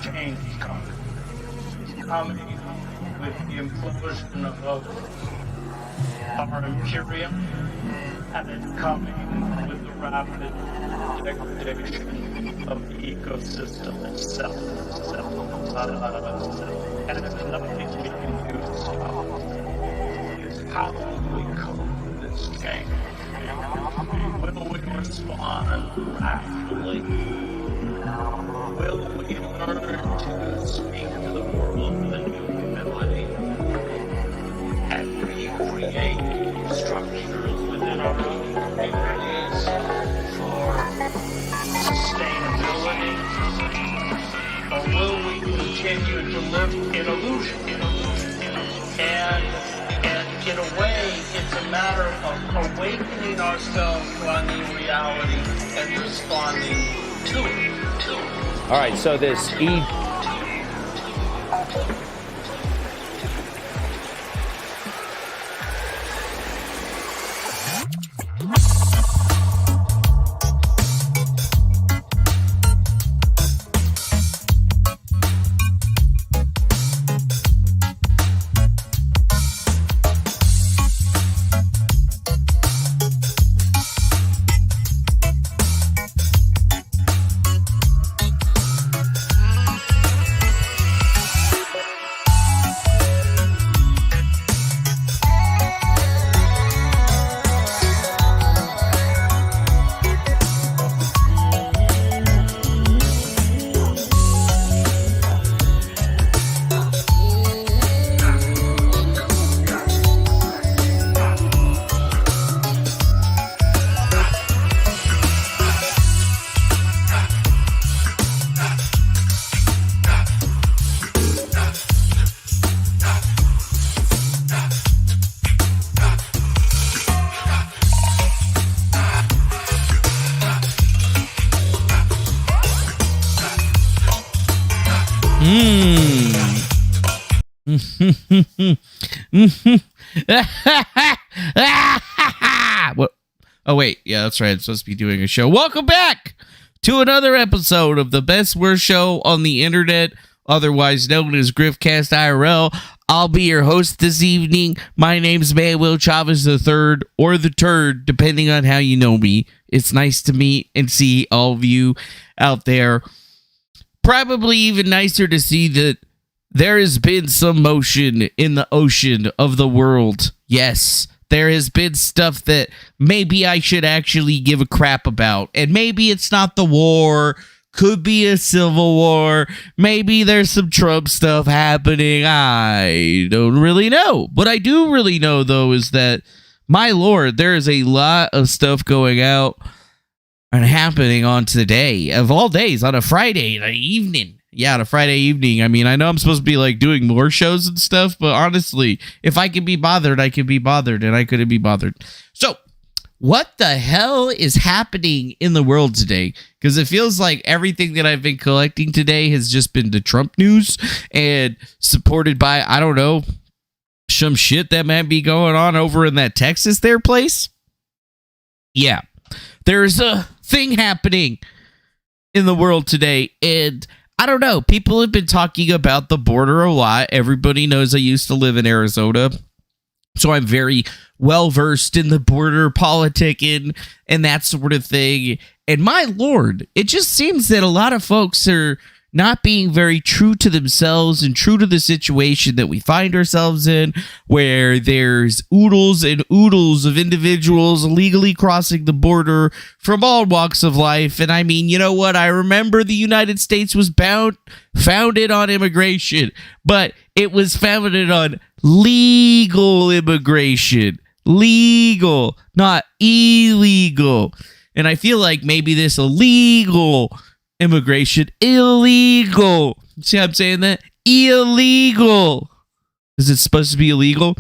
change coming. It's coming with the implosion of our Imperium, and it's coming with the rapid degradation of the ecosystem itself. And there's nothing we can do to stop it. It's how we cope with this change. Will we respond rationally? Will we learn to speak to the world with a new humility and recreate structures within our own communities for sustainability? Or will we continue to live in illusion? And in a way, it's a matter of awakening ourselves to our new reality and responding to it. All right, so this what? Oh wait, yeah, that's right. I'm supposed to be doing a show. Welcome back to another episode of the best worst show on the internet, otherwise known as Griftcast IRL. I'll be your host this evening. My name's Manuel Chavez III, or the Turd, depending on how you know me. It's nice to meet and see all of you out there. Probably even nicer to see that there has been some motion in the ocean of the world. Yes, there has been stuff that maybe I should actually give a crap about. And maybe it's not the war. Could be a civil war. Maybe there's some Trump stuff happening. I don't really know. What I do really know, though, is that, my lord, there is a lot of stuff going out and happening on today, of all days, on a Friday evening. Yeah, on a Friday evening. I mean, I know I'm supposed to be like doing more shows and stuff, but honestly, if I can be bothered, I can be bothered, and I couldn't be bothered. So, what the hell is happening in the world today? Because it feels like everything that I've been collecting today has just been the Trump news and supported by, I don't know, some shit that might be going on over in that Texas there place. Yeah, there's a thing happening in the world today, and I don't know. People have been talking about the border a lot. Everybody knows I used to live in Arizona, so I'm very well versed in the border politicking and that sort of thing. And my lord, it just seems that a lot of folks are not being very true to themselves and true to the situation that we find ourselves in, where there's oodles and oodles of individuals illegally crossing the border from all walks of life. And I mean, you know what? I remember the United States was founded on immigration, but it was founded on legal immigration. Legal, not illegal. And I feel like maybe this illegal immigration, illegal. See how I'm saying that? Illegal. Is it supposed to be illegal?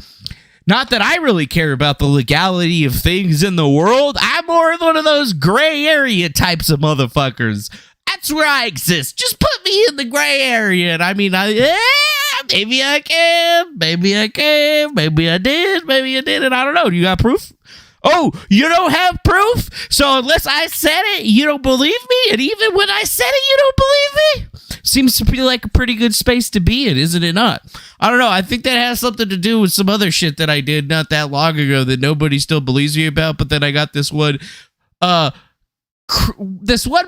Not that I really care about the legality of things in the world. I'm more of one of those gray area types of motherfuckers. That's where I exist. Just put me in the gray area. And I mean, maybe I can. Maybe I can. Maybe I did. Maybe I didn't. I don't know. Do you got proof? Oh, you don't have proof? So unless I said it, you don't believe me? And even when I said it, you don't believe me? seems to be like a pretty good space to be in, isn't it not? I don't know. I think that has something to do with some other shit that I did not that long ago that nobody still believes me about. But then I got this one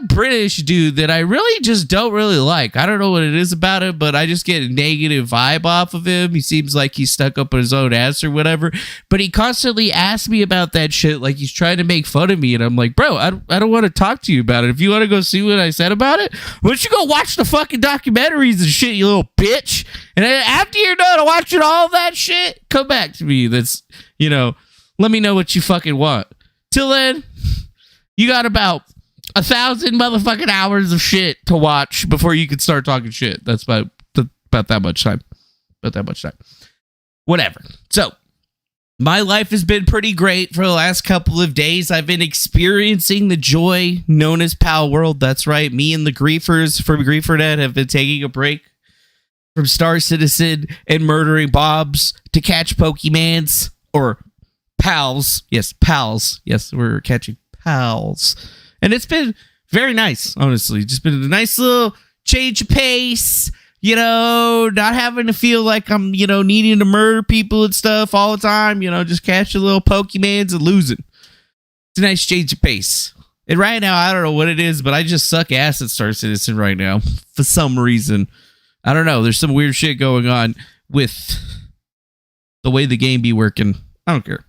British dude that I really just don't really like. I don't know what it is about him, but I just get a negative vibe off of him. He seems like he's stuck up in his own ass or whatever, but he constantly asks me about that shit like he's trying to make fun of me, and I'm like, bro, I don't want to talk to you about it. If you want to go see what I said about it, why don't you go watch the fucking documentaries and shit, you little bitch, and then after you're done watching all that shit, come back to me. That's, let me know what you fucking want. Till then, you got about 1,000 motherfucking hours of shit to watch before you can start talking shit. That's about that much time. Whatever. So, my life has been pretty great for the last couple of days. I've been experiencing the joy known as Pal World. That's right. Me and the griefers from GrieferNet have been taking a break from Star Citizen and murdering Bobs to catch Pokemans or pals. Yes, pals. Yes, we're catching pals. And it's been very nice, honestly. Just been a nice little change of pace, not having to feel like I'm, needing to murder people and stuff all the time, just catching little Pokemans and losing. It's a nice change of pace. And right now, I don't know what it is, but I just suck ass at Star Citizen right now for some reason. I don't know. There's some weird shit going on with the way the game be working. I don't care.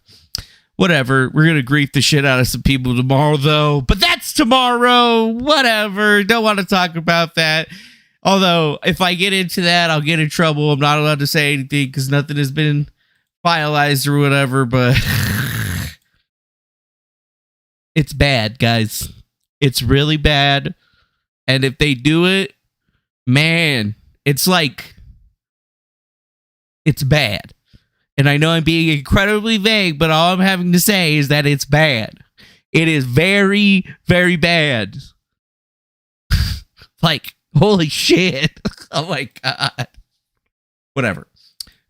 Whatever. We're going to grief the shit out of some people tomorrow, though. But that's tomorrow. Whatever. Don't want to talk about that. Although, if I get into that, I'll get in trouble. I'm not allowed to say anything because nothing has been finalized or whatever. But it's bad, guys. It's really bad. And if they do it, man, it's like, it's bad. And I know I'm being incredibly vague, but all I'm having to say is that it's bad. It is very, very bad. Like, holy shit. Oh my God. Whatever.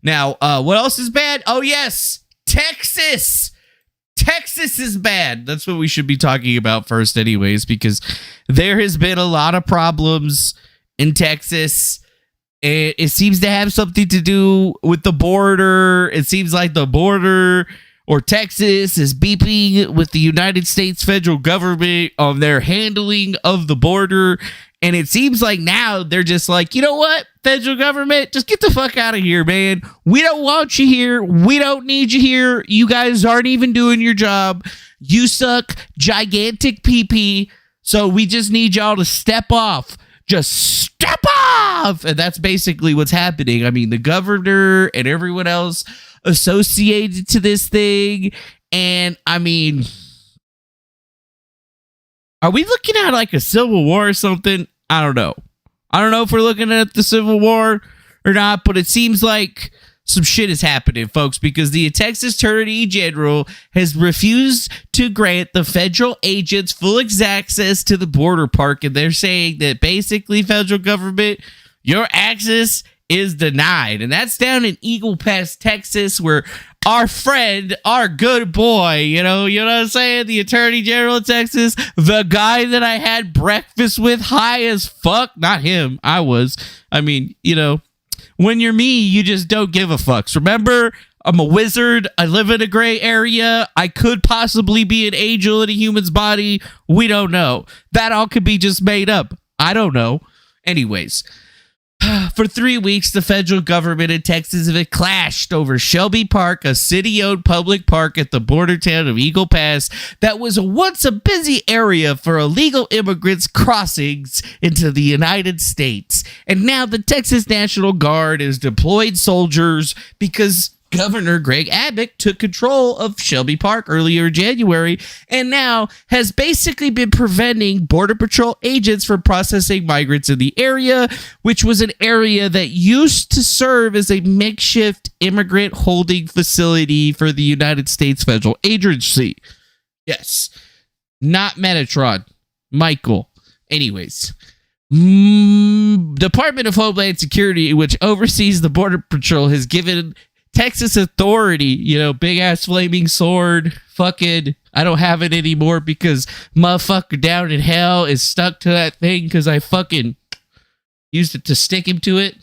Now, what else is bad? Oh, yes. Texas. Texas is bad. That's what we should be talking about first anyways, because there has been a lot of problems in Texas. It seems to have something to do with the border. It seems like the border or Texas is beeping with the United States federal government on their handling of the border. And it seems like now they're just like, you know what, federal government, just get the fuck out of here, man. We don't want you here. We don't need you here. You guys aren't even doing your job. You suck gigantic pee-pee. So we just need y'all to step off. Just step off! And that's basically what's happening. I mean, the governor and everyone else associated to this thing. And I mean, are we looking at like a civil war or something? I don't know. I don't know if we're looking at the Civil War or not, but it seems like some shit is happening, folks, because the Texas Attorney General has refused to grant the federal agents full access to the border park, and they're saying that basically, federal government, your access is denied. And that's down in Eagle Pass, Texas, where our friend, our good boy, you know what I'm saying? The Attorney General of Texas, the guy that I had breakfast with high as fuck, not him, I was. I mean, when you're me, you just don't give a fucks. Remember, I'm a wizard. I live in a gray area. I could possibly be an angel in a human's body. We don't know. That all could be just made up. I don't know. Anyways, for 3 weeks, the federal government in Texas have clashed over Shelby Park, a city-owned public park at the border town of Eagle Pass that was once a busy area for illegal immigrants crossings into the United States. And now the Texas National Guard has deployed soldiers because Governor Greg Abbott took control of Shelby Park earlier in January and now has basically been preventing Border Patrol agents from processing migrants in the area, which was an area that used to serve as a makeshift immigrant holding facility for the United States Federal Agency. Yes, not Metatron. Michael. Anyways. Department of Homeland Security, which oversees the Border Patrol, has given Texas authority, big ass flaming sword, fucking, I don't have it anymore because motherfucker down in hell is stuck to that thing because I fucking, used it to stick him to it.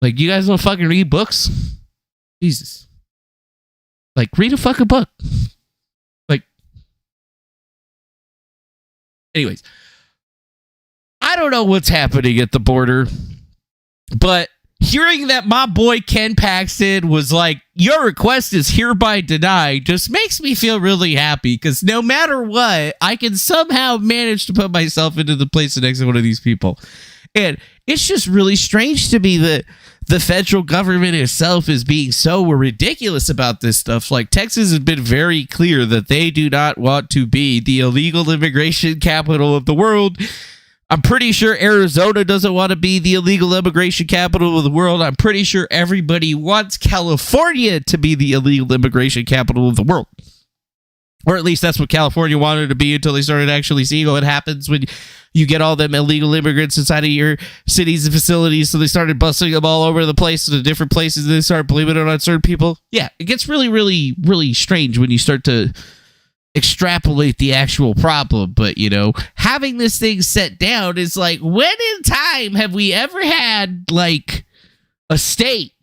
Like, you guys don't fucking read books? Jesus. Like, read a fucking book. Like, anyways, I don't know what's happening at the border, but hearing that my boy Ken Paxton was like, your request is hereby denied, just makes me feel really happy, because no matter what, I can somehow manage to put myself into the place next to one of these people. And it's just really strange to me that the federal government itself is being so ridiculous about this stuff. Like, Texas has been very clear that they do not want to be the illegal immigration capital of the world. I'm pretty sure Arizona doesn't want to be the illegal immigration capital of the world. I'm pretty sure everybody wants California to be the illegal immigration capital of the world. Or at least that's what California wanted to be until they started actually seeing what happens when you get all them illegal immigrants inside of your cities and facilities. So they started busting them all over the place to different places, and they started blaming it on certain people. Yeah, it gets really, really, really strange when you start to extrapolate the actual problem. But, you know, having this thing set down is like, when in time have we ever had, like, a state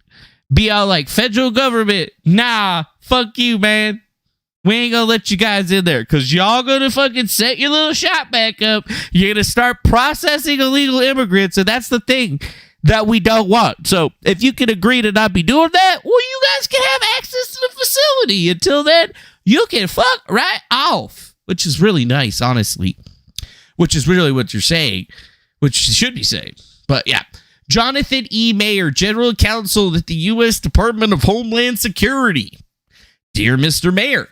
be all like, federal government, nah, fuck you, man. We ain't gonna let you guys in there because y'all gonna fucking set your little shop back up. You're gonna start processing illegal immigrants, and that's the thing that we don't want. So if you can agree to not be doing that, well, you guys can have access to the facility. Until then, you can fuck right off, which is really nice, honestly, which is really what you're saying, which you should be saying. But yeah, Jonathan E. Mayer, General Counsel at the U.S. Department of Homeland Security. Dear Mr. Mayer,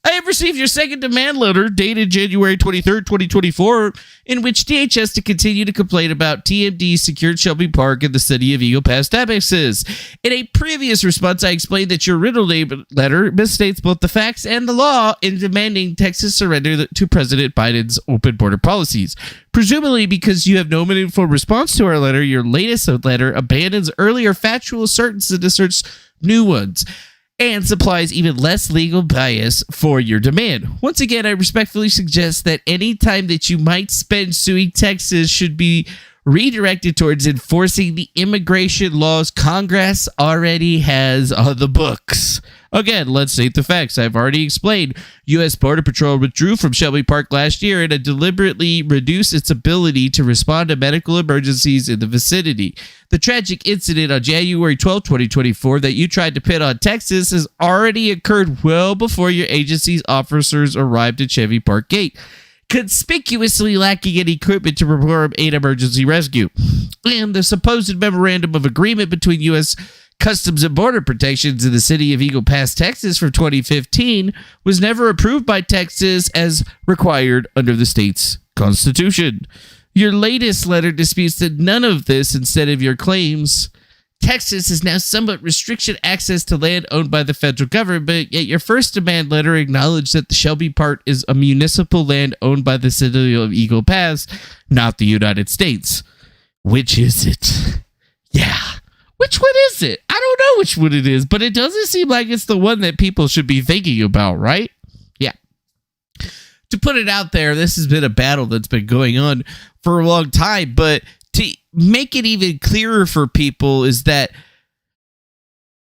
I have received your second demand letter dated January 23rd, 2024, in which DHS to continue to complain about TMD secured Shelby Park in the city of Eagle Pass, Texas. In a previous response, I explained that your riddle letter misstates both the facts and the law in demanding Texas surrender to President Biden's open border policies. Presumably because you have no meaningful response to our letter, your latest letter abandons earlier factual assertions and asserts new ones, and supplies even less legal bias for your demand. Once again, I respectfully suggest that any time that you might spend suing Texas should be redirected towards enforcing the immigration laws Congress already has on the books. Again, let's state the facts. I've already explained. U.S. Border Patrol withdrew from Shelby Park last year and had deliberately reduced its ability to respond to medical emergencies in the vicinity. The tragic incident on January 12, 2024 that you tried to pin on Texas has already occurred well before your agency's officers arrived at Shelby Park Gate, conspicuously lacking any equipment to perform an emergency rescue. And the supposed memorandum of agreement between U.S. Customs and Border Protections in the city of Eagle Pass, Texas from 2015 was never approved by Texas as required under the state's constitution. Your latest letter disputes that none of this instead of your claims. Texas has now somewhat restricted access to land owned by the federal government, yet your first demand letter acknowledged that the Shelby Park is a municipal land owned by the city of Eagle Pass, not the United States. Which is it? Yeah. Which one is it? I don't know which one it is, but it doesn't seem like it's the one that people should be thinking about, right? Yeah. To put it out there, this has been a battle that's been going on for a long time, but to make it even clearer for people is that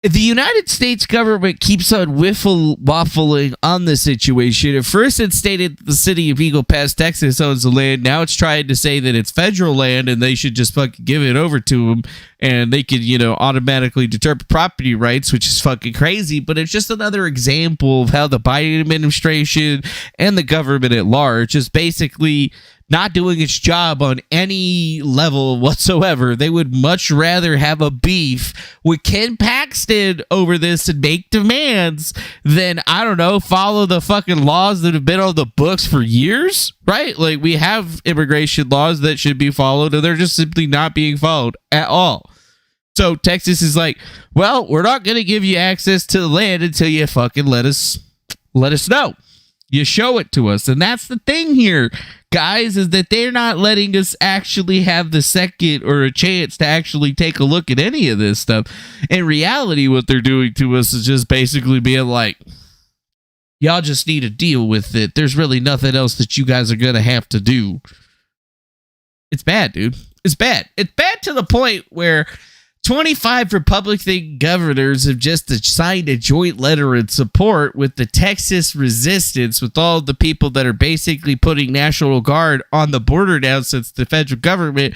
the United States government keeps on waffling on the situation. At first, it stated that the city of Eagle Pass, Texas owns the land. Now it's trying to say that it's federal land and they should just fucking give it over to them and they could, automatically determine property rights, which is fucking crazy. But it's just another example of how the Biden administration and the government at large is basically not doing its job on any level whatsoever. They would much rather have a beef with Ken Paxton over this and make demands than, follow the fucking laws that have been on the books for years, right? Like, we have immigration laws that should be followed, and they're just simply not being followed at all. So Texas is like, well, we're not going to give you access to the land until you fucking let us know. You show it to us. And that's the thing here, guys, is that they're not letting us actually have the second or a chance to actually take a look at any of this stuff. In reality, what they're doing to us is just basically being like, y'all just need to deal with it. There's really nothing else that you guys are going to have to do. It's bad, dude. It's bad. It's bad to the point where 25 Republican governors have just signed a joint letter in support with the Texas resistance, with all the people that are basically putting National Guard on the border now since the federal government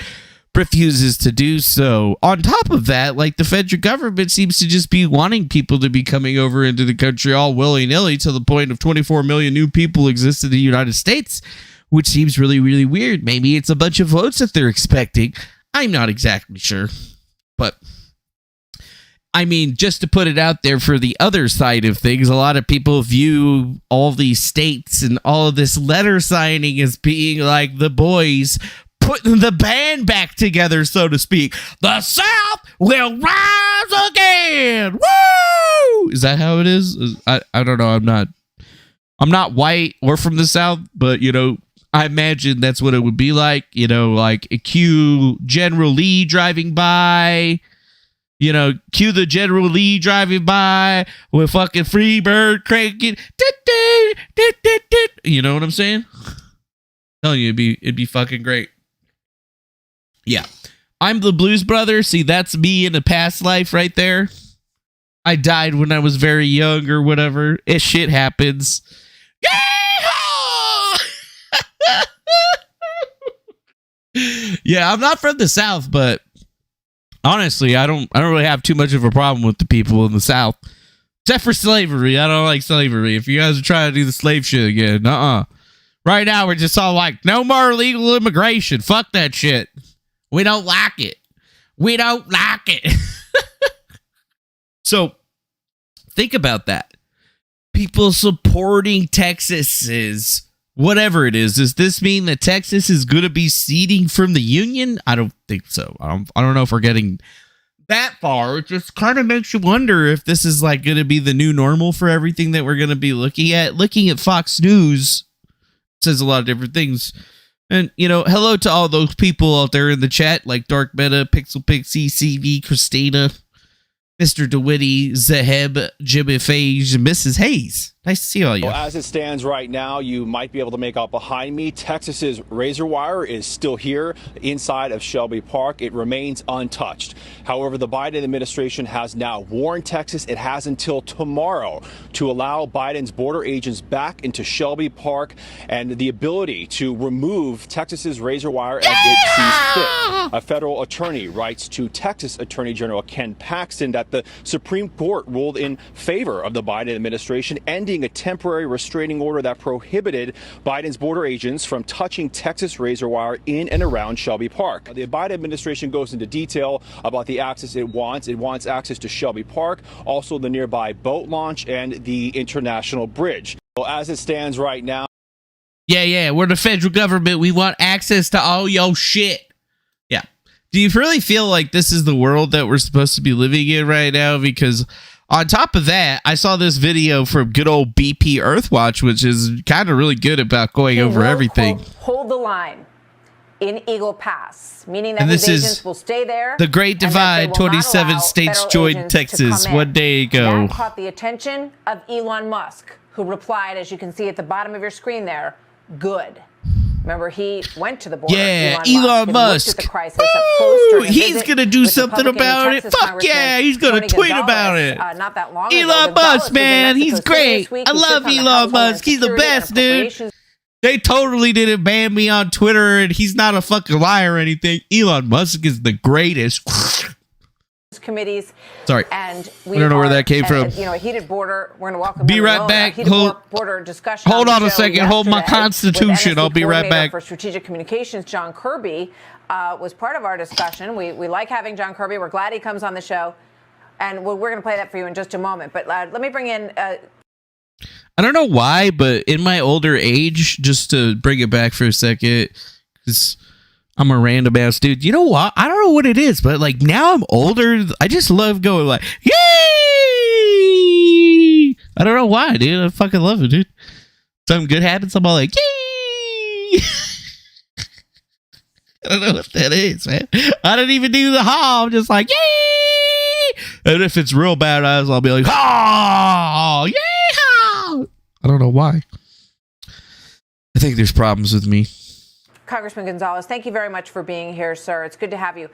refuses to do so. On top of that, like, the federal government seems to just be wanting people to be coming over into the country all willy-nilly, to the point of 24 million new people exist in the United States, which seems really, really weird. Maybe it's a bunch of votes that they're expecting. I'm not exactly sure. But, I mean, just to put it out there for the other side of things, a lot of people view all these states and all of this letter signing as being like the boys putting the band back together, so to speak. The South will rise again. Woo! Is that how it is? I don't know. I'm not white or from the South, but, you know, I imagine that's what it would be like. You know, like, cue General Lee driving by. You know, cue the General Lee driving by with fucking Freebird cranking. You know what I'm saying? I'm telling you, it'd be fucking great. Yeah. I'm the Blues Brother. See, that's me in a past life right there. I died when I was very young or whatever. Shit happens. Yeah, I'm not from the South, but honestly, I don't really have too much of a problem with the people in the South. Except for slavery. I don't like slavery. If you guys are trying to do the slave shit again, right now, we're just all like, no more illegal immigration. Fuck that shit. We don't like it. We don't like it. So, think about that. People supporting Texas is whatever it is. Does this mean that Texas is going to be seceding from the Union? I don't think so. I don't know if we're getting that far. It just kind of makes you wonder if this is like going to be the new normal for everything that we're going to be looking at. Looking at Fox News says a lot of different things. And, you know, hello to all those people out there in the chat, like Dark Meta, Pixel Pixie, CV, Christina, Mr. DeWitty, Zaheb, Jimmy Phage, and Mrs. Hayes. Nice to see all you. Well, as it stands right now, you might be able to make out behind me, Texas's razor wire is still here inside of Shelby Park. It remains untouched. However, the Biden administration has now warned Texas it has until tomorrow to allow Biden's border agents back into Shelby Park and the ability to remove Texas's razor wire as it sees fit. A federal attorney writes to Texas Attorney General Ken Paxton that the Supreme Court ruled in favor of the Biden administration, ending a temporary restraining order that prohibited Biden's border agents from touching Texas razor wire in and around Shelby Park. The Biden administration goes into detail about the access it wants. It wants access to Shelby Park, also the nearby boat launch and the international bridge. So as it stands right now. Yeah, we're the federal government. We want access to all your shit. Yeah. Do you really feel like this is the world that we're supposed to be living in right now? Because on top of that, I saw this video from good old BP Earthwatch, which is kind of really good about going over everything. Hold the line in Eagle Pass, meaning that his agents will stay there. The Great Divide, 27 states joined Texas one day ago. That caught the attention of Elon Musk, who replied, as you can see at the bottom of your screen there, good. Remember, he went to the border. Yeah, Elon Musk. He's going to do something about it. Fuck yeah, he's going to tweet about it. Not that long Elon ago, Musk, man, he's great. I love Elon Musk. He's the best, dude. They totally didn't ban me on Twitter, and he's not a fucking liar or anything. Elon Musk is the greatest. Committees. Sorry, and we don't know where that came from. You know, a heated border. We're going to welcome. Be right back. Border discussion. Hold on a second. Hold my Constitution. I'll be right back. For strategic communications, John Kirby was part of our discussion. We like having John Kirby. We're glad he comes on the show, and we're going to play that for you in just a moment. But let me bring in. I don't know why, but in my older age, just to bring it back for a second, because I'm a random ass dude. You know what? I don't know what it is, but like now I'm older. I just love going like, yay! I don't know why, dude. I fucking love it, dude. Something good happens, I'm all like, yay! I don't know what that is, man. I don't even do the ha. I'm just like, yay! And if it's real badass, I'll be like, ha! Yay! I don't know why. I think there's problems with me. Congressman Gonzalez, thank you very much for being here, sir. It's good to have you.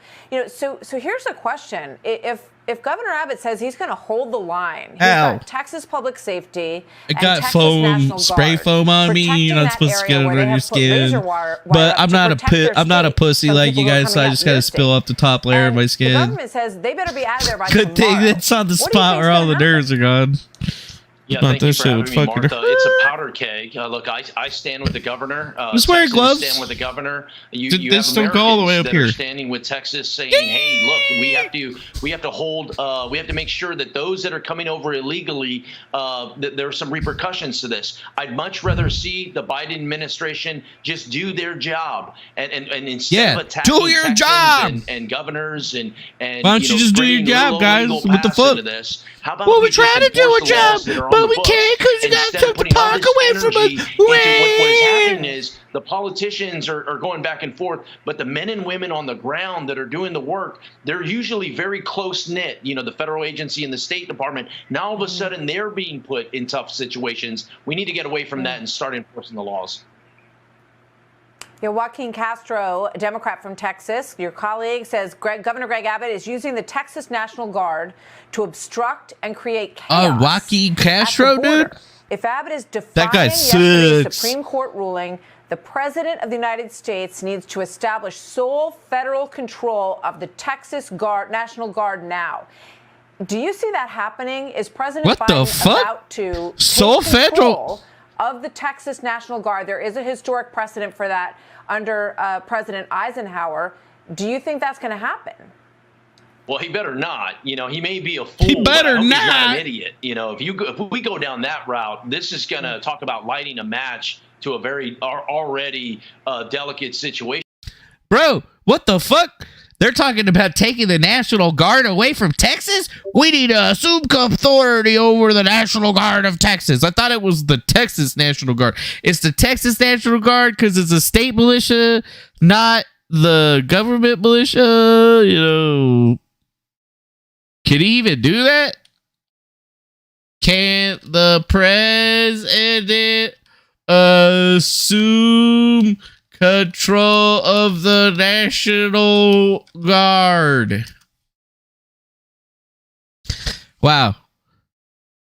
So here's a question: If Governor Abbott says he's going to hold the line, he's got Texas Public Safety, I got foam, spray foam on me. You're not supposed to get it on your skin. But I'm not a pussy like you guys, so I just got to spill up the top layer of my skin. The government says they better be out of there by Good thing that's on the spot where all the nerves are gone. Yeah, thank you for having me, Martha. It's a powder keg. Look, I stand with the governor. Just wear gloves. Stand with the governor. You this have don't go all the way up that here. Are standing with Texas, saying, "Hey, look, we have to hold. We have to make sure that those that are coming over illegally, that there are some repercussions to this." I'd much rather see the Biden administration just do their job and instead of attacking do your Texans job and governors and why don't you just do your job, guys? What the fuck? How about we try to do a job, but we can't because you guys took the park away from us. What is happening is the politicians are going back and forth, but the men and women on the ground that are doing the work, they're usually very close-knit, the federal agency and the State Department. Now all of a sudden they're being put in tough situations. We need to get away from that and start enforcing the laws. Joaquin Castro, a Democrat from Texas, your colleague, says Governor Greg Abbott is using the Texas National Guard to obstruct and create chaos. Joaquin Castro, dude? If Abbott is defying yesterday's Supreme Court ruling, the President of the United States needs to establish sole federal control of the Texas National Guard now. Do you see that happening? Is President Biden about to take control of the Texas National Guard? There is a historic precedent for that under President Eisenhower. Do you think that's going to happen? Well, he better not. He may be a fool. He better but I hope not. He's not an idiot. If we go down that route, this is going to talk about lighting a match to a very already delicate situation. Bro, what the fuck? They're talking about taking the National Guard away from Texas? We need to assume authority over the National Guard of Texas. I thought it was the Texas National Guard. It's the Texas National Guard because it's a state militia, not the government militia. Can he even do that? Can't the president assume control of the National Guard? Wow.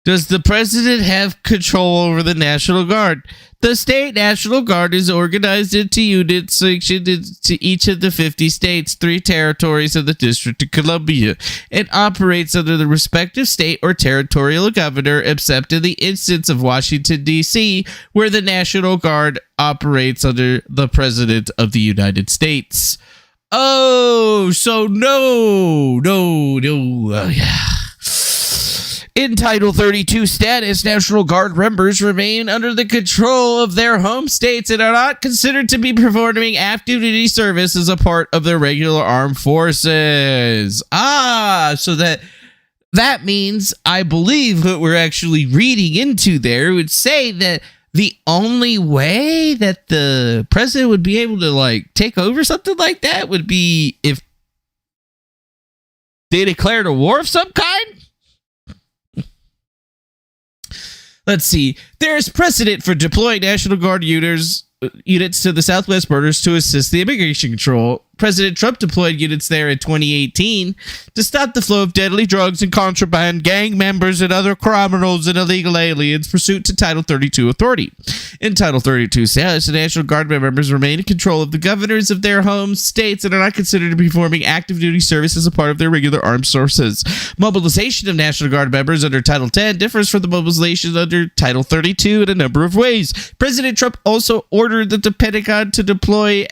Does the president have control over the National Guard? The state National Guard is organized into units sanctioned into each of the 50 states, 3 territories of the District of Columbia, and operates under the respective state or territorial governor, except in the instance of Washington, D.C., where the National Guard operates under the President of the United States. Oh, so no. Yeah. In Title 32 status, National Guard members remain under the control of their home states and are not considered to be performing active duty service as a part of their regular armed forces. So that means, I believe what we're actually reading into there would say that the only way that the president would be able to take over something like that would be if they declared a war of some kind. Let's see. There is precedent for deploying National Guard units to the southwest borders to assist the immigration control. President Trump deployed units there in 2018 to stop the flow of deadly drugs and contraband, gang members, and other criminals and illegal aliens pursuant to Title 32 authority. In Title 32 status, the National Guard members remain in control of the governors of their home states and are not considered to be performing active duty service as a part of their regular armed forces. Mobilization of National Guard members under Title 10 differs from the mobilization under Title 32 in a number of ways. President Trump also ordered the Pentagon to deploy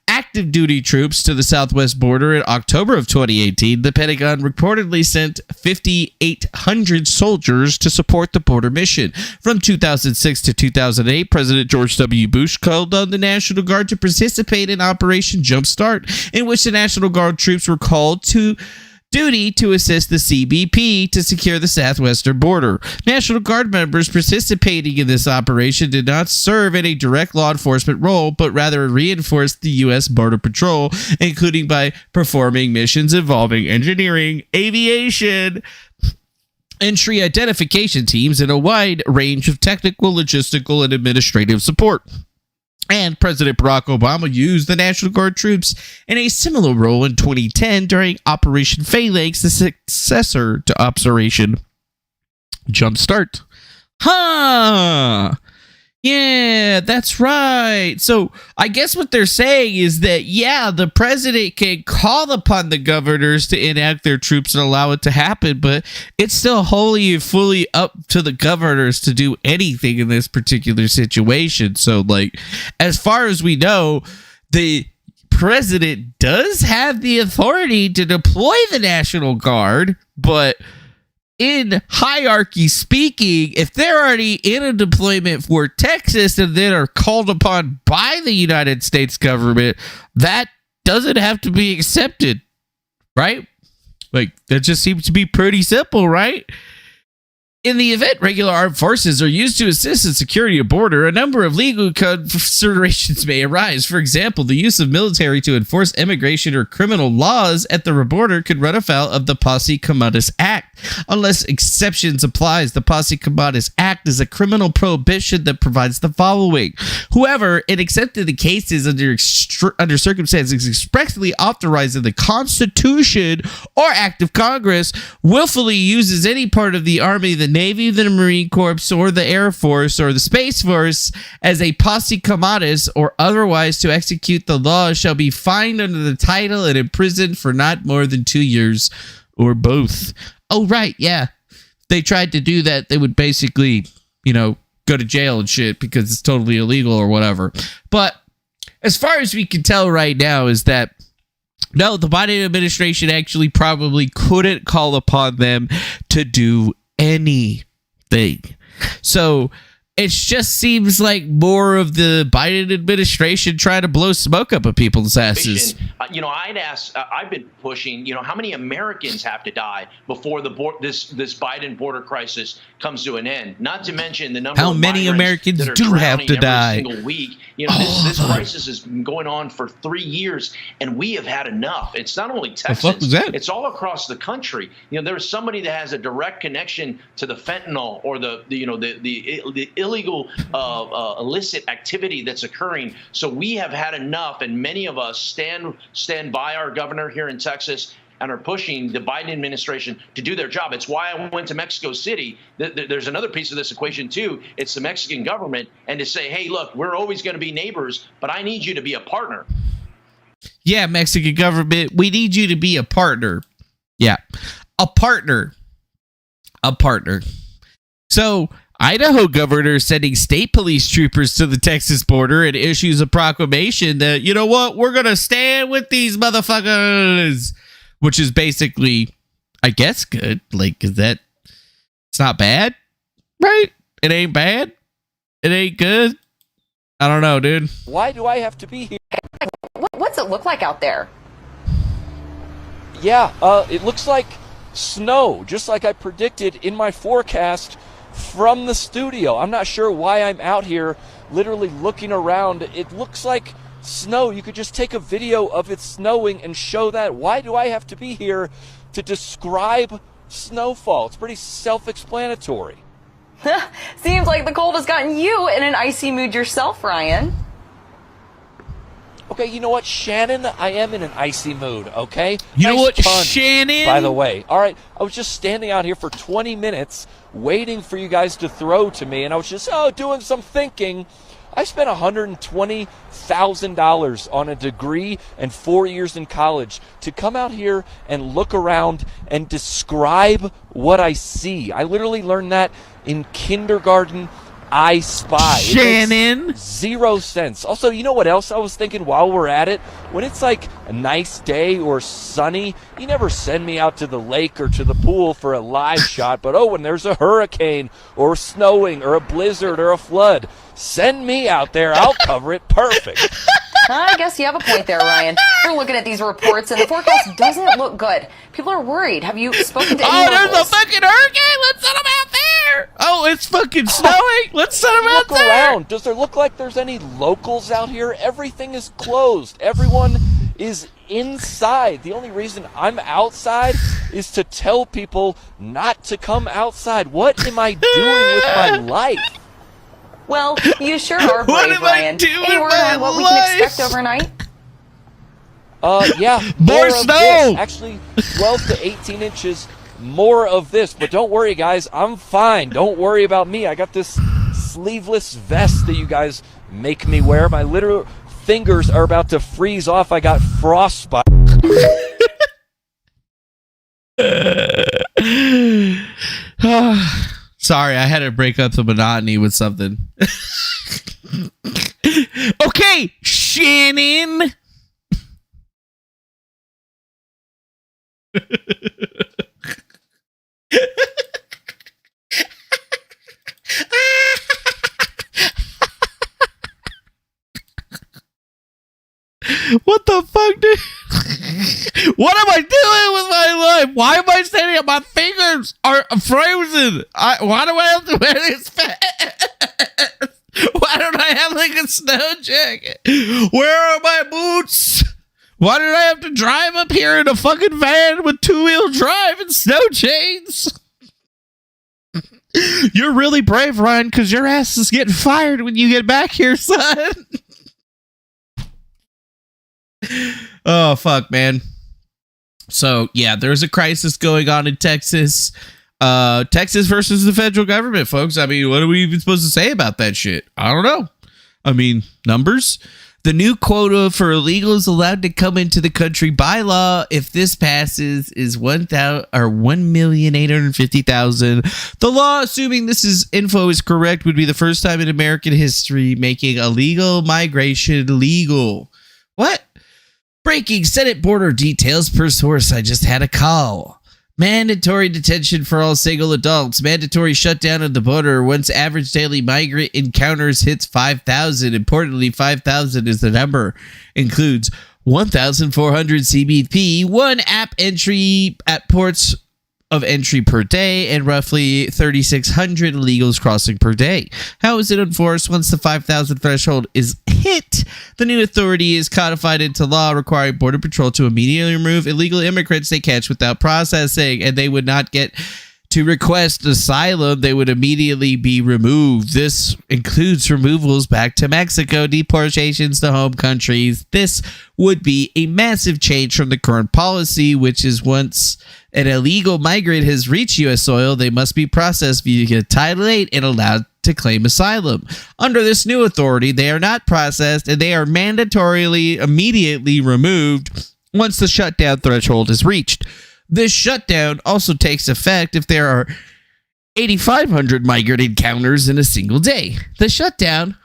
active duty troops to the southwest border in October of 2018. The Pentagon reportedly sent 5,800 soldiers to support the border mission. From 2006 to 2008, President George W. Bush called on the National Guard to participate in Operation Jumpstart, in which the National Guard troops were called to duty to assist the CBP to secure the southwestern border. National Guard members participating in this operation did not serve in a direct law enforcement role, but rather reinforced the U.S. Border Patrol, including by performing missions involving engineering, aviation, entry identification teams, and a wide range of technical, logistical, and administrative support. And President Barack Obama used the National Guard troops in a similar role in 2010 during Operation Phalanx, the successor to Operation Jumpstart. Yeah, that's right. So I guess what they're saying is that, yeah, the president can call upon the governors to enact their troops and allow it to happen, but it's still wholly and fully up to the governors to do anything in this particular situation. So, like, as far as we know, the president does have the authority to deploy the National Guard, but in hierarchy speaking, if they're already in a deployment for Texas and then are called upon by the United States government, that doesn't have to be accepted, right? Like, that just seems to be pretty simple, right? In the event regular armed forces are used to assist in security of border, a number of legal considerations may arise. For example, the use of military to enforce immigration or criminal laws at the border could run afoul of the Posse Comitatus Act. Unless exceptions applies, the Posse Comitatus Act is a criminal prohibition that provides the following. Whoever, in except in the cases under circumstances expressly authorized in the Constitution or Act of Congress, willfully uses any part of the Army, the Navy, the Marine Corps, or the Air Force, or the Space Force as a posse comitatus or otherwise to execute the law shall be fined under the title and imprisoned for not more than 2 years or both. Oh, right, yeah. If they tried to do that, they would basically, go to jail and shit because it's totally illegal or whatever. But as far as we can tell right now is that no, the Biden administration actually probably couldn't call upon them to do anything. So it just seems like more of the Biden administration trying to blow smoke up at people's asses. I'd ask. I've been pushing. How many Americans have to die before this Biden border crisis comes to an end? Not to mention the number. How of many Americans that are do have to every die? Single week. This crisis has been going on for 3 years, and we have had enough. It's not only Texas. The fuck was that? It's all across the country. There's somebody that has a direct connection to the fentanyl or the illegal illicit activity that's occurring. So we have had enough, and many of us stand by our governor here in Texas and are pushing the Biden administration to do their job. It's why I went to Mexico City. There's another piece of this equation too. It's the Mexican government, and to say, hey, look, we're always going to be neighbors, but I need you to be a partner. Yeah, Mexican government, we need you to be a partner. Yeah, a partner. So Idaho governor sending state police troopers to the Texas border and issues a proclamation that, you know what, we're going to stand with these motherfuckers, which is basically, I guess, good. Like, is that, it's not bad, right? It ain't bad. It ain't good. I don't know, dude. Why do I have to be here? What's it look like out there? Yeah, it looks like snow, just like I predicted in my forecast from the studio. I'm not sure why I'm out here literally looking around. It looks like snow. You could just take a video of it snowing and show that. Why do I have to be here to describe snowfall? It's pretty self-explanatory. Seems like the cold has gotten you in an icy mood yourself, Ryan. Okay, you know what, Shannon? I am in an icy mood, okay? You know what, punch, Shannon? by the way. All right, I was just standing out here for 20 minutes waiting for you guys to throw to me, and I was just, doing some thinking. I spent $120,000 on a degree and 4 years in college to come out here and look around and describe what I see. I literally learned that in kindergarten. I Spy. Shannon. 0 sense. Also, you know what else I was thinking while we're at it? When it's like a nice day or sunny, you never send me out to the lake or to the pool for a live shot. But when there's a hurricane or snowing or a blizzard or a flood, send me out there. I'll cover it perfect. I guess you have a point there, Ryan. We're looking at these reports, and the forecast doesn't look good. People are worried. Have you spoken to any there's locals? a fucking hurricane. Let's send them out there. Oh, it's fucking snowing. Let's send them out there. Look around. Does there look like there's any locals out here? Everything is closed. Everyone is inside. The only reason I'm outside is to tell people not to come outside. What am I doing with my life? Well, you sure are What brave, am I Ryan. doing Any word with on what my we can life? expect overnight? Yeah, More of snow! this. Actually, 12 to 18 inches more of this. But don't worry, guys. I'm fine. Don't worry about me. I got this sleeveless vest that you guys make me wear. My literal fingers are about to freeze off. I got frostbite. Sorry, I had to break up the monotony with something. Okay, Shannon. What the fuck, dude? What am I doing with my life? Why am I standing up? My fingers are frozen. Why do I have to wear this vest? Why don't I have like a snow jacket? Where are my boots? Why did I have to drive up here in a fucking van with two-wheel drive and snow chains? You're really brave, Ryan, because your ass is getting fired when you get back here, son. Oh, fuck, man. So, yeah, there's a crisis going on in Texas. Texas versus the federal government, folks. I mean, what are we even supposed to say about that shit? I don't know. I mean, numbers. The new quota for illegals allowed to come into the country by law, if this passes, is 1,850,000. The law, assuming info is correct, would be the first time in American history making illegal migration legal. What? Breaking Senate border details per source. I just had a call. Mandatory detention for all single adults. Mandatory shutdown of the border once average daily migrant encounters hits 5,000. Importantly, 5,000 is the number. Includes 1,400 CBP, one app entry at ports of entry per day, and roughly 3,600 illegals crossing per day. How is it enforced once the 5,000 threshold is hit? The new authority is codified into law, requiring Border Patrol to immediately remove illegal immigrants they catch without processing, and they would not get to request asylum. They would immediately be removed. This includes removals back to Mexico, deportations to home countries. This would be a massive change from the current policy, which is once an illegal migrant has reached U.S. soil, they must be processed via Title 8 and allowed to claim asylum. Under this new authority, they are not processed and they are mandatorily immediately removed once the shutdown threshold is reached. This shutdown also takes effect if there are 8,500 migrant encounters in a single day. The shutdown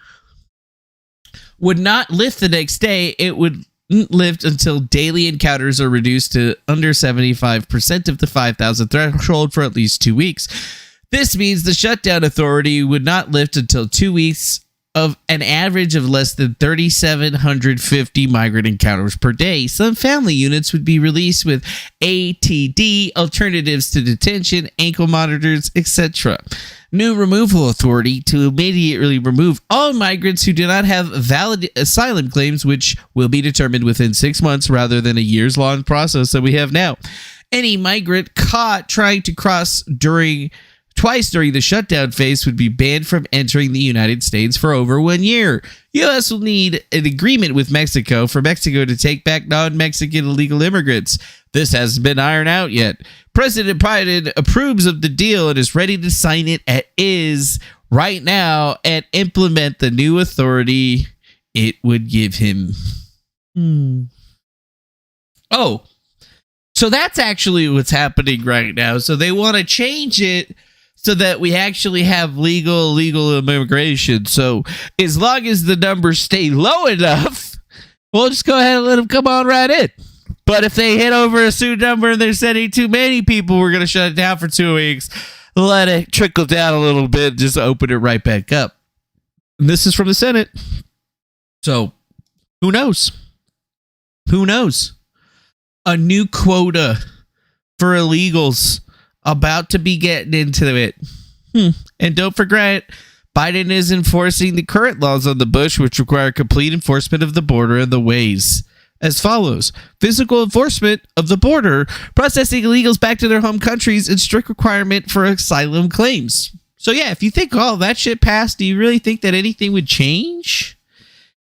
would not lift the next day. It would lift until daily encounters are reduced to under 75% of the 5,000 threshold for at least 2 weeks. This means the shutdown authority would not lift until 2 weeks of an average of less than 3,750 migrant encounters per day. Some family units would be released with ATD, alternatives to detention, ankle monitors, etc. New removal authority to immediately remove all migrants who do not have valid asylum claims, which will be determined within 6 months rather than a years-long process that we have now. Any migrant caught trying to cross twice during the shutdown phase would be banned from entering the United States for over 1 year. U.S. will need an agreement with Mexico for Mexico to take back non-Mexican illegal immigrants. This hasn't been ironed out yet. President Biden approves of the deal and is ready to sign it right now and implement the new authority it would give him. Oh, so that's actually what's happening right now. So they want to change it so that we actually have legal immigration. So as long as the numbers stay low enough, we'll just go ahead and let them come on right in. But if they hit over a certain number and they're sending too many people, we're going to shut it down for 2 weeks, let it trickle down a little bit, just open it right back up. And this is from the Senate. So who knows? Who knows? A new quota for illegals about to be getting into it. And don't forget, Biden is enforcing the current laws on the bush, which require complete enforcement of the border and the ways. As follows: physical enforcement of the border, processing illegals back to their home countries, and strict requirement for asylum claims. So yeah, if you think all that shit passed, do you really think that anything would change?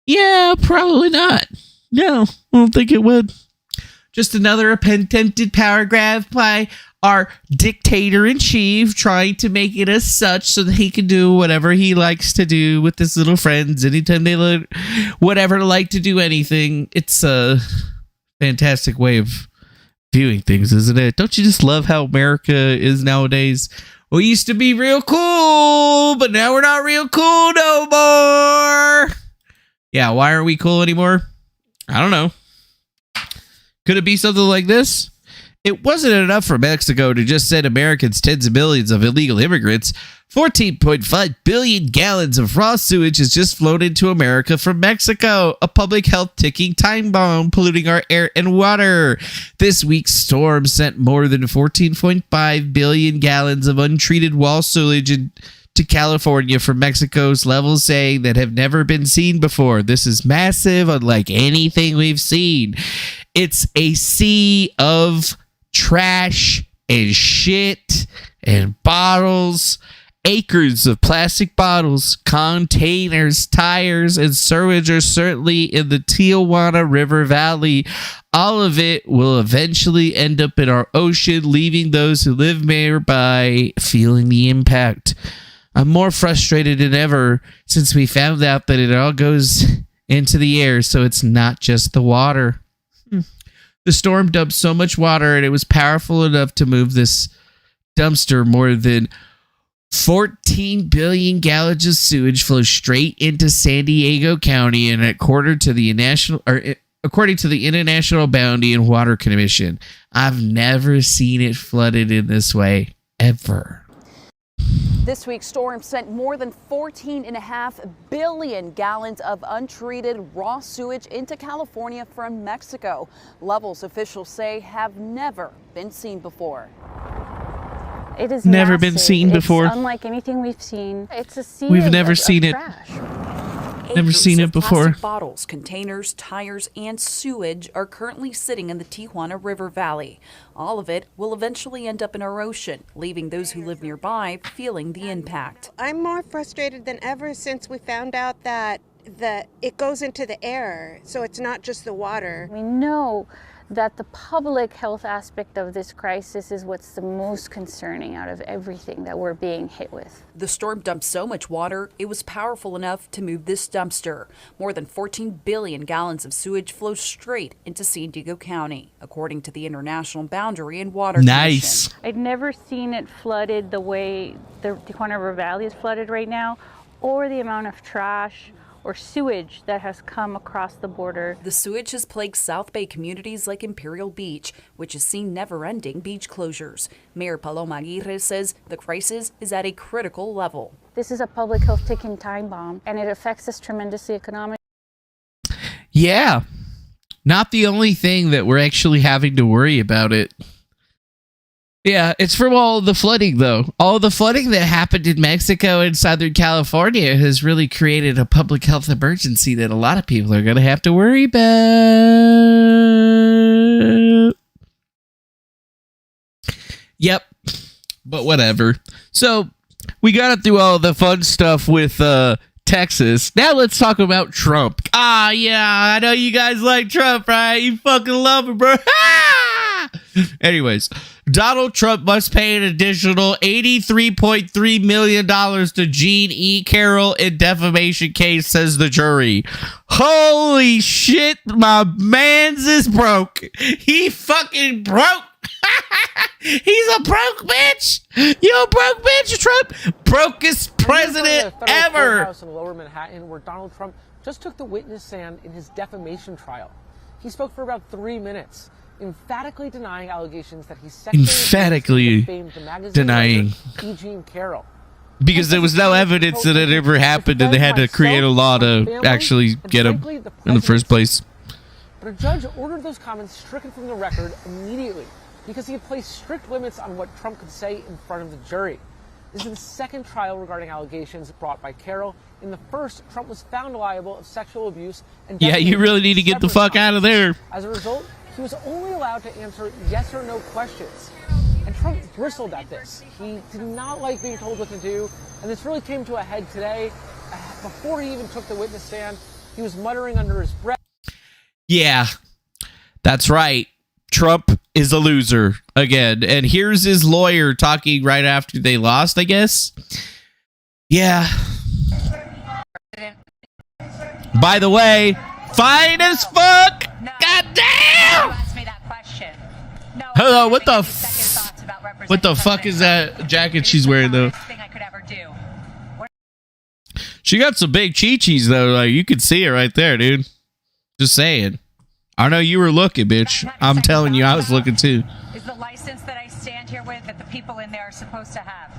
Yeah, probably not. No, I don't think it would. Just another attempted power grab by our dictator-in-chief, trying to make it as such so that he can do whatever he likes to do with his little friends anytime they like to do anything. It's a fantastic way of viewing things, isn't it? Don't you just love how America is nowadays? We used to be real cool, but now we're not real cool no more. Yeah, why aren't we cool anymore? I don't know. Could it be something like this? It wasn't enough for Mexico to just send Americans tens of millions of illegal immigrants. 14.5 billion gallons of raw sewage has just flowed into America from Mexico, a public health ticking time bomb polluting our air and water. This week's storm sent more than 14.5 billion gallons of untreated raw sewage to California from Mexico's levels, saying that have never been seen before. This is massive, unlike anything we've seen. It's a sea of trash and shit and bottles, acres of plastic bottles, containers, tires, and sewage are certainly in the Tijuana River Valley. All of it will eventually end up in our ocean, leaving those who live nearby feeling the impact. I'm more frustrated than ever since we found out that it all goes into the air, so it's not just the water. The storm dumped so much water, and it was powerful enough to move this dumpster. More than 14 billion gallons of sewage flow straight into San Diego County, and according to the International Bounty and Water Commission, I've never seen it flooded in this way, ever. This week's storm sent more than 14.5 billion gallons of untreated raw sewage into California from Mexico. Levels officials say have never been seen before. It is never massive. Been seen before. It's unlike anything we've seen. It's a sea We've of, never seen it. Trash. Never seen it before. Plastic bottles, containers, tires, and sewage are currently sitting in the Tijuana River Valley. All of it will eventually end up in our ocean, leaving those who live nearby feeling the impact. I'm more frustrated than ever since we found out that it goes into the air, so it's not just the water. We know that the public health aspect of this crisis is what's the most concerning out of everything that we're being hit with. The storm dumped so much water, it was powerful enough to move this dumpster. More than 14 billion gallons of sewage flow straight into San Diego County, according to the International Boundary and Water Nice. Commission. I'd never seen it flooded the way the Tijuana River Valley is flooded right now, or the amount of trash or sewage that has come across the border. The sewage has plagued South Bay communities like Imperial Beach, which has seen never-ending beach closures. Mayor Paloma Aguirre says the crisis is at a critical level. This is a public health ticking time bomb, and it affects us tremendously economically. Yeah. Not the only thing that we're actually having to worry about it. Yeah, it's from all the flooding, though. All the flooding that happened in Mexico and Southern California has really created a public health emergency that a lot of people are going to have to worry about. Yep. But whatever. So, we got through all the fun stuff with Texas. Now let's talk about Trump. Yeah, I know you guys like Trump, right? You fucking love him, bro. Anyways, Donald Trump must pay an additional $83.3 million to Jean E. Carroll in defamation case, says the jury. Holy shit, my man's is broke. He fucking broke. He's a broke bitch. You a broke bitch, Trump. Brokest president ever. Courthouse in Lower Manhattan, where Donald Trump just took the witness stand in his defamation trial. He spoke for about 3 minutes, emphatically denying allegations that he sexually defamed the magazine denying E. Jean Carroll. Because there was no evidence that it ever happened, and they had to create a law to actually get him in the first place. But a judge ordered those comments stricken from the record immediately because he had placed strict limits on what Trump could say in front of the jury. This is the second trial regarding allegations brought by Carroll. In the first, Trump was found liable of sexual abuse and yeah, you really need to get the fuck out of there. As a result, he was only allowed to answer yes or no questions. And Trump bristled at this. He did not like being told what to do, and this really came to a head today. Before he even took the witness stand, he was muttering under his breath. Yeah, that's right. Trump is a loser again. And here's his lawyer talking right after they lost, I guess. Yeah. By the way, fine as fuck. God damn. Hello, what the fuck is that jacket she's wearing though? She got some big chi-chis though. Like you could see it right there, dude. Just saying. I know you were looking, bitch. I'm telling you, I was looking too. Is the license that I stand here with that the people in there are supposed to have.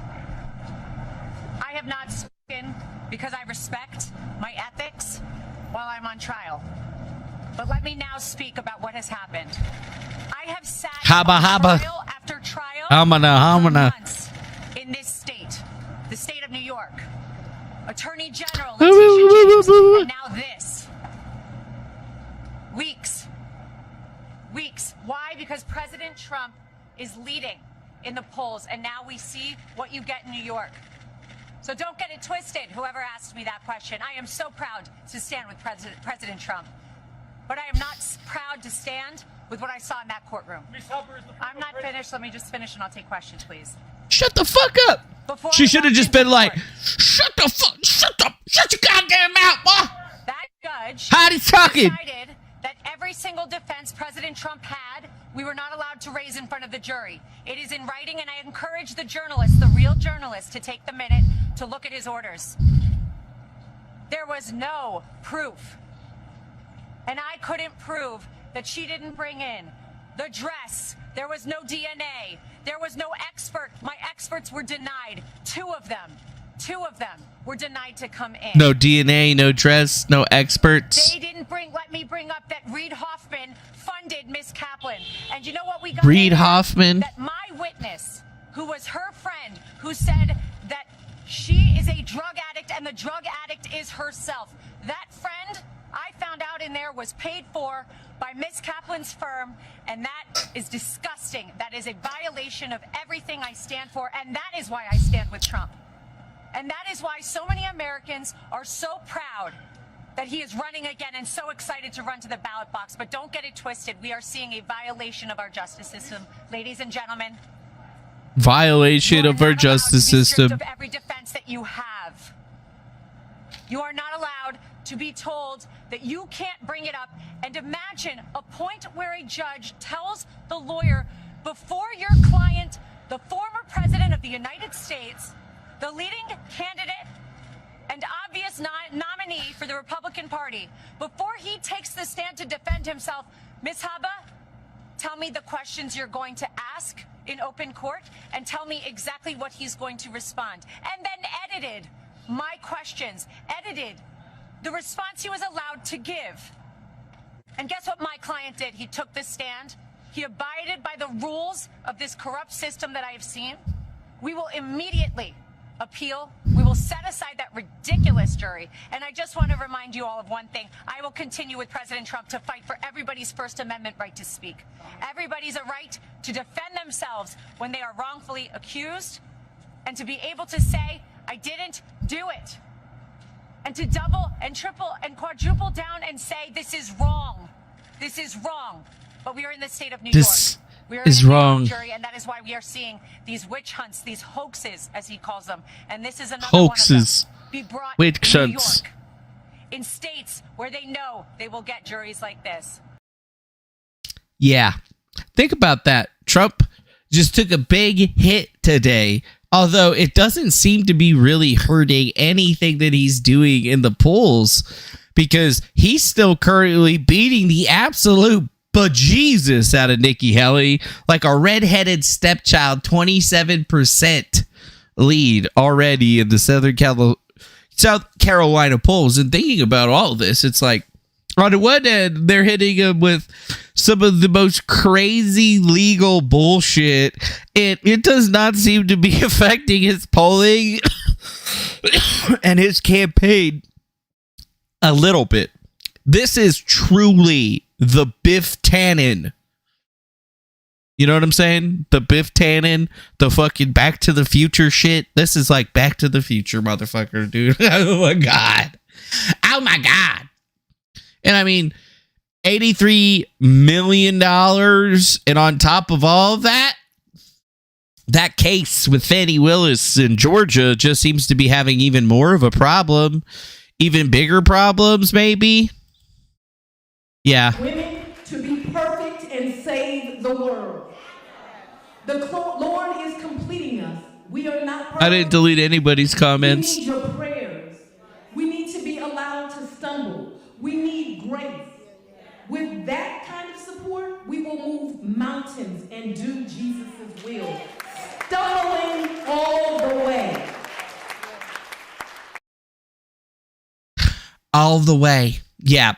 I have not spoken because I respect my ethics while I'm on trial. But let me now speak about what has happened. I have sat trial after trial for months in this state, the state of New York. Attorney General Letitia James, and now this. Weeks. Why? Because President Trump is leading in the polls, and now we see what you get in New York. So don't get it twisted, whoever asked me that question. I am so proud to stand with President Trump. But I am not proud to stand with what I saw in that courtroom. I'm not finished. Let me just finish and I'll take questions, please. Shut the fuck up. She should have just been like, shut your goddamn mouth, boy. That judge decided that every single defense President Trump had, we were not allowed to raise in front of the jury. It is in writing, and I encourage the journalists, the real journalists, to take the minute to look at his orders. There was no proof. And I couldn't prove that she didn't bring in the dress. There was no DNA. There was no expert. My experts were denied. Two of them were denied to come in. No DNA, no dress, no experts. They didn't let me bring up that Reid Hoffman funded Miss Kaplan. And you know what we got? Reid Hoffman? That my witness, who was her friend, who said that she is a drug addict and the drug addict is herself. That friend, I found out in there, was paid for by Miss Kaplan's firm, and that is disgusting. That is a violation of everything I stand for, and that is why I stand with Trump. And that is why so many Americans are so proud that he is running again and so excited to run to the ballot box. But don't get it twisted. We are seeing a violation of our justice system, ladies and gentlemen. Violation of our justice system. Of every defense that you have. You are not allowed to be told that you can't bring it up. And imagine a point where a judge tells the lawyer, before your client, the former president of the United States, the leading candidate and obvious nominee for the Republican Party, before he takes the stand to defend himself, Ms. Haba, tell me the questions you're going to ask in open court and tell me exactly what he's going to respond. And then edited my questions, edited the response he was allowed to give. And guess what my client did? He took the stand. He abided by the rules of this corrupt system that I have seen. We will immediately appeal. We will set aside that ridiculous jury. And I just want to remind you all of one thing. I will continue with President Trump to fight for everybody's First Amendment right to speak. Everybody's a right to defend themselves when they are wrongfully accused, and to be able to say, I didn't do it. And to double and triple and quadruple down and say, this is wrong. This is wrong. But we are in the state of New York. We are in the New York jury, and that is why we are seeing these witch hunts, these hoaxes, as he calls them. And this is another hoaxes. One of them. Be brought witch to New hunts. York, in states where they know they will get juries like this. Yeah. Think about that. Trump just took a big hit today, although it doesn't seem to be really hurting anything that he's doing in the polls, because he's still currently beating the absolute bejesus out of Nikki Haley, like a redheaded stepchild. 27% lead already in the South Carolina polls. And thinking about all this, it's like, on the one hand, they're hitting him with some of the most crazy legal bullshit. It does not seem to be affecting his polling and his campaign a little bit. This is truly the Biff Tannen You know what I'm saying? The Biff Tannen, the fucking Back to the Future shit. This is like Back to the Future, motherfucker, dude. Oh my God. Oh my God. And I mean, $83 million. And on top of all of that, that case with Fani Willis in Georgia just seems to be having even more of a problem. Even bigger problems, maybe. Yeah. Women to be perfect and save the world. The Lord is completing us. We are not perfect. I didn't delete anybody's comments. We need your prayers. We need to be allowed to stumble. We need grace. With that kind of support, we will move mountains and do Jesus' will. Stumbling all the way. All the way. Yeah.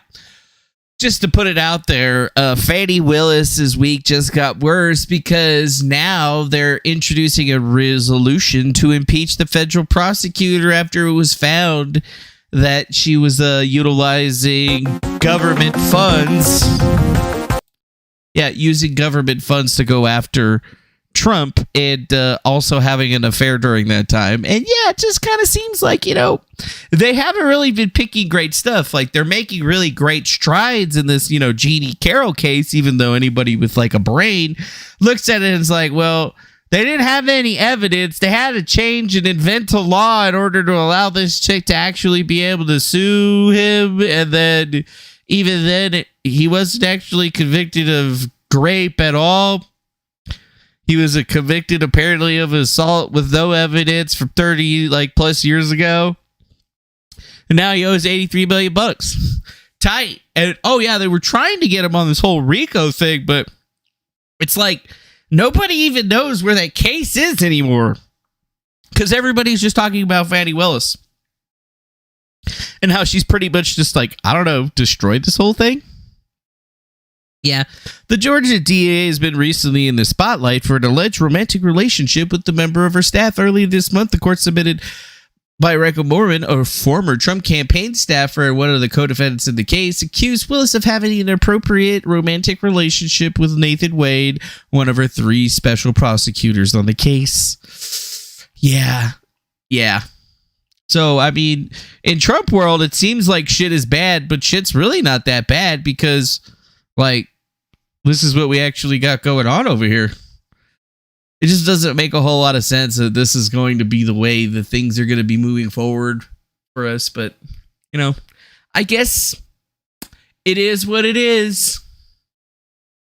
Just to put it out there, Fani Willis's week just got worse because now they're introducing a resolution to impeach the federal prosecutor after it was found that she was utilizing government funds. Yeah, using government funds to go after Trump and also having an affair during that time. And yeah, it just kind of seems like, they haven't really been picking great stuff. Like, they're making really great strides in this, Jeannie Carroll case, even though anybody with like a brain looks at it and is like, well, they didn't have any evidence. They had to change and invent a law in order to allow this chick to actually be able to sue him. And then even then, he wasn't actually convicted of rape at all. He was convicted apparently of assault with no evidence from 30 plus years ago. And now he owes $83 million. Tight. And oh yeah, they were trying to get him on this whole RICO thing, but it's like nobody even knows where that case is anymore. Because everybody's just talking about Fani Willis. And how she's pretty much just destroyed this whole thing. Yeah, the Georgia DA has been recently in the spotlight for an alleged romantic relationship with the member of her staff. Earlier this month, the court submitted by Rebecca Mormon, a former Trump campaign staffer and one of the co-defendants in the case, accused Willis of having an inappropriate romantic relationship with Nathan Wade, one of her 3 special prosecutors on the case. Yeah. So, I mean, in Trump world, it seems like shit is bad, but shit's really not that bad because, this is what we actually got going on over here. It just doesn't make a whole lot of sense that this is going to be the way the things are going to be moving forward for us. But, I guess it is what it is.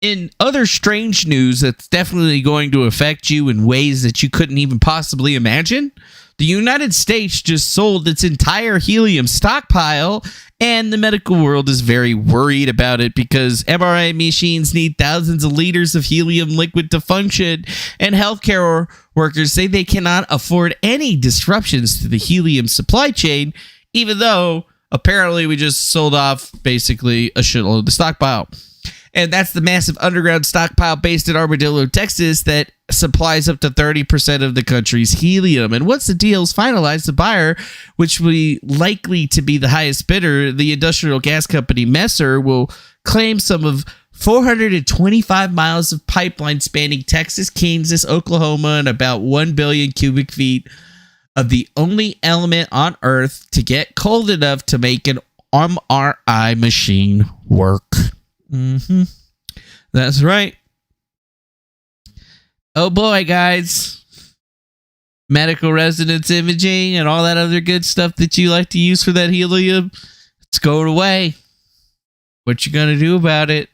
In other strange news that's definitely going to affect you in ways that you couldn't even possibly imagine, the United States just sold its entire helium stockpile, and the medical world is very worried about it because MRI machines need thousands of liters of helium liquid to function, and healthcare workers say they cannot afford any disruptions to the helium supply chain, even though apparently we just sold off basically a shitload of the stockpile. And that's the massive underground stockpile based in Armadillo, Texas, that supplies up to 30% of the country's helium. And once the deal is finalized, the buyer, which will be likely to be the highest bidder, the industrial gas company Messer, will claim some of 425 miles of pipeline spanning Texas, Kansas, Oklahoma, and about 1 billion cubic feet of the only element on Earth to get cold enough to make an MRI machine work. That's right. Oh boy, guys. Medical resonance imaging and all that other good stuff that you like to use for that helium, it's going away. What you gonna do about it?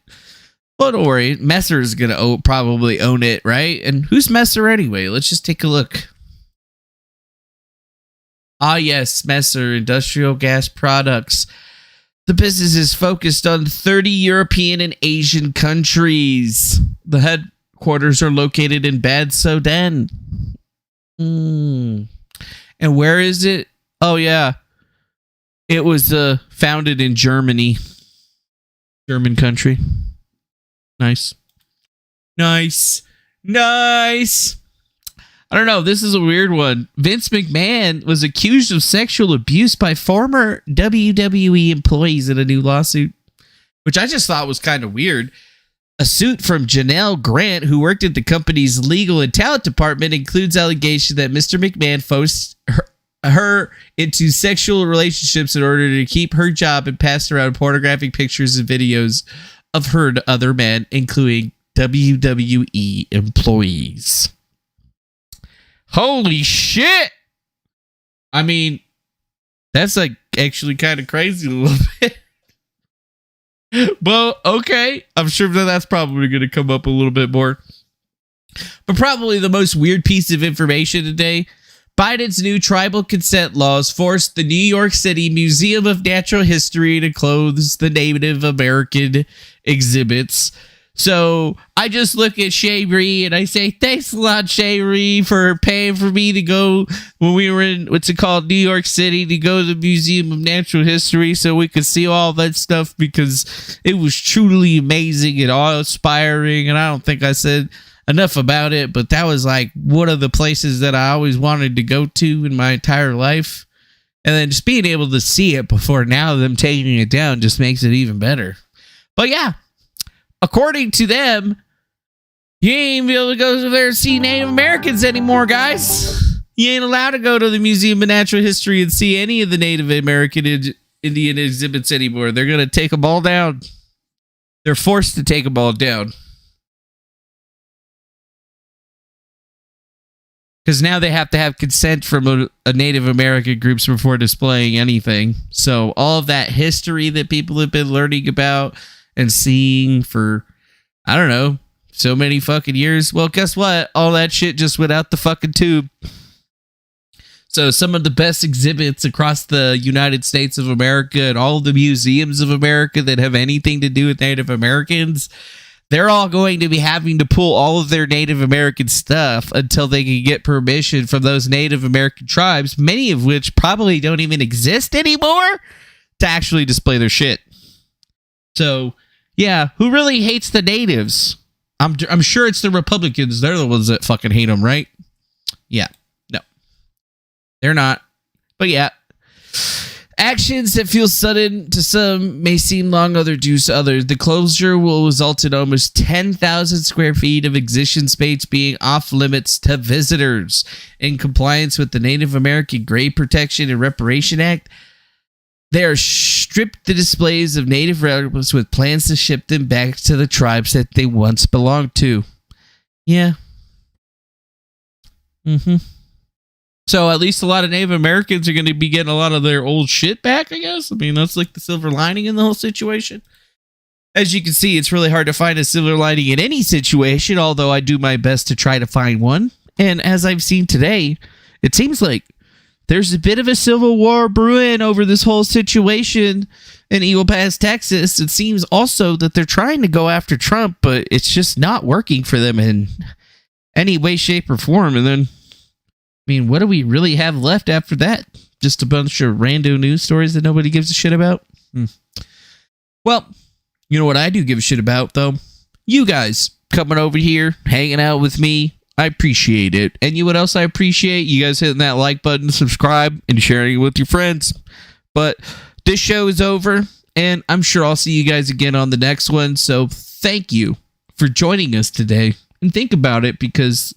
Well, don't worry. Messer is gonna probably own it, right? And who's Messer anyway? Let's just take a look. Ah, yes, Messer Industrial Gas Products. The business is focused on 30 European and Asian countries. The headquarters are located in Bad Soden. And where is it? Oh, yeah. It was founded in Germany. German country. Nice. I don't know. This is a weird one. Vince McMahon was accused of sexual abuse by former WWE employees in a new lawsuit, which I just thought was kind of weird. A suit from Janelle Grant, who worked at the company's legal and talent department, includes allegations that Mr. McMahon forced her into sexual relationships in order to keep her job and passed around pornographic pictures and videos of her to other men, including WWE employees. Holy shit! I mean, that's like actually kind of crazy a little bit. Well, okay. I'm sure that's probably going to come up a little bit more. But probably the most weird piece of information today: Biden's new tribal consent laws forced the New York City Museum of Natural History to close the Native American exhibits. So I just look at Shay and I say, thanks a lot, Shay, for paying for me to go when we were in, what's it called, New York City, to go to the Museum of Natural History so we could see all that stuff, because it was truly amazing and awe-inspiring. And I don't think I said enough about it, but that was like one of the places that I always wanted to go to in my entire life. And then just being able to see it before now them taking it down just makes it even better. But yeah, according to them, you ain't be able to go there and see Native Americans anymore, guys. You ain't allowed to go to the Museum of Natural History and see any of the Native American Indian exhibits anymore. They're going to take them all down. They're forced to take them all down. Because now they have to have consent from a Native American groups before displaying anything. So all of that history that people have been learning about and seeing for, I don't know, so many fucking years. Well, guess what? All that shit just went out the fucking tube. So some of the best exhibits across the United States of America and all the museums of America that have anything to do with Native Americans, they're all going to be having to pull all of their Native American stuff until they can get permission from those Native American tribes, many of which probably don't even exist anymore, to actually display their shit. So, yeah, who really hates the natives? I'm sure it's the Republicans. They're the ones that fucking hate them, right? Yeah, no. They're not. But yeah. Actions that feel sudden to some may seem long overdue to others. The closure will result in almost 10,000 square feet of exhibition space being off limits to visitors. In compliance with the Native American Grave Protection and Reparation Act, they are stripped the displays of native relics with plans to ship them back to the tribes that they once belonged to. Yeah. So at least a lot of Native Americans are going to be getting a lot of their old shit back, I guess. I mean, that's like the silver lining in the whole situation. As you can see, it's really hard to find a silver lining in any situation, although I do my best to try to find one. And as I've seen today, it seems like there's a bit of a civil war brewing over this whole situation in Eagle Pass, Texas. It seems also that they're trying to go after Trump, but it's just not working for them in any way, shape, or form. And then, I mean, what do we really have left after that? Just a bunch of rando news stories that nobody gives a shit about? Well, you know what I do give a shit about, though? You guys coming over here, hanging out with me. I appreciate it. And you know what else I appreciate? You guys hitting that like button, subscribe, and sharing it with your friends. But this show is over, and I'm sure I'll see you guys again on the next one. So thank you for joining us today. And think about it, because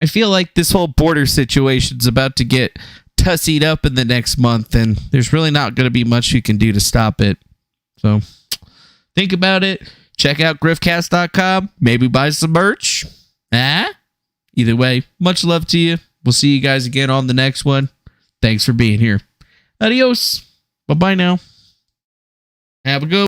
I feel like this whole border situation is about to get tussied up in the next month, and there's really not going to be much you can do to stop it. So think about it. Check out griftcast.com. Maybe buy some merch. Either way, much love to you. We'll see you guys again on the next one. Thanks for being here. Adios. Bye-bye now. Have a good